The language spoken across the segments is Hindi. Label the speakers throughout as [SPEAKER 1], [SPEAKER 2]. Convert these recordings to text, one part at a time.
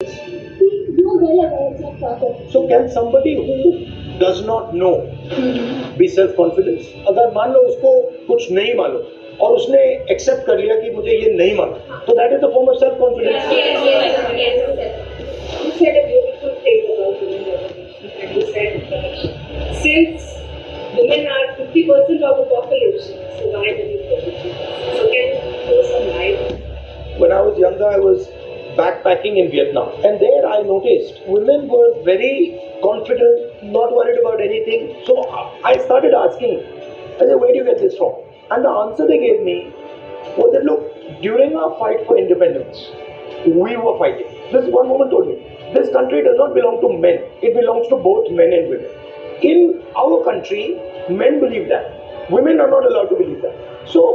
[SPEAKER 1] So can somebody who does not know be self confidence? अगर मान लो उसको कुछ नहीं मालूम और उसने एक्सेप्ट कर लिया कि मुझे ये नहीं मालूम, तो that is a form of self confidence.
[SPEAKER 2] You said a beautiful thing about women revolution, and you said that since women are 50% of the population, so why do you revolution? So can you throw some light?
[SPEAKER 1] When I was younger, I was backpacking in Vietnam, and there I noticed women were very confident, not worried about anything. So I started asking, I said, where do you get this from? And the answer they gave me was that, look, during our fight for independence, we were fighting. This one woman told me, this country does not belong to men. It belongs to both men and women. In our country, men believe that. Women are not allowed to believe that. So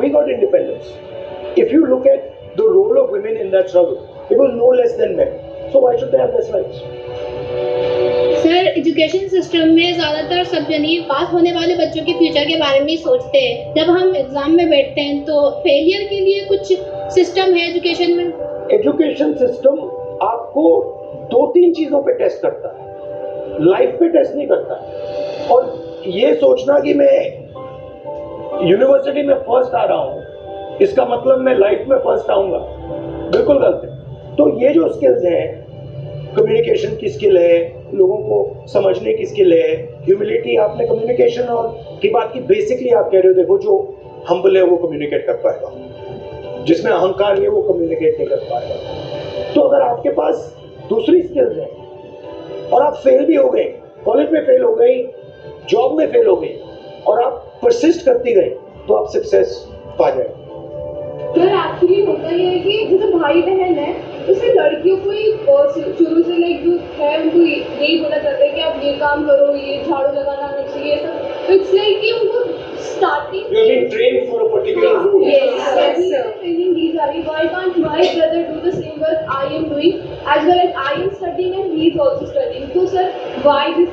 [SPEAKER 1] we got independence. If you look at the role of women in that struggle, it was no less than men. So why should they have less rights?
[SPEAKER 3] Sir, education system में ज़्यादातर सब जनी पास होने वाले बच्चों के फ्यूचर के बारे में ही सोचते हैं. जब हम एग्ज़ाम में बैठते हैं तो फेलियर के लिए कुछ सिस्टम है एजुकेशन में?
[SPEAKER 1] एजुकेशन सिस्टम आपको 2-3 चीज़ों पे टेस्ट करता है, लाइफ पे टेस्ट नहीं करता है. और ये सोचना कि मैं यूनिवर्सिटी में फर्स्ट आ रहा हूँ, इसका मतलब मैं लाइफ में फर्स्ट आऊँगा, बिल्कुल गलत है. तो ये जो स्किल्स हैं, कम्युनिकेशन की स्किल है, लोगों को समझने की स्किल है, ह्यूमिलिटी, आपने कम्युनिकेशन और की बात की, बेसिकली आप कह रहे हो, देखो जो हम्बल है वो कम्युनिकेट कर पाएगा, जिसमें अहंकार नहीं है वो कम्युनिकेट नहीं कर पाएगा. तो अगर आपके पास दूसरी स्किल्स हैं और आप फेल भी हो गए, कॉलेज में फेल हो गई, जॉब में फेल हो गई, और आप परसिस्ट करती गए, तो आप सक्सेस पा जाएंगे.
[SPEAKER 4] सर एक्चुअली होता ये है कि जैसे भाई बहन है, उससे लड़कियों को ही शुरू से लाइक जो है उनको यही बोला जाता है कि आप ये काम करो, ये झाड़ू लगाना आना चाहिए, सब. तो इट्स लाइक कि उनको starting
[SPEAKER 1] You have been trained for a particular role.
[SPEAKER 4] training दी जा रही. Why can't my brother do the same work I am doing, as well as I am studying and he is also studying? So sir, why this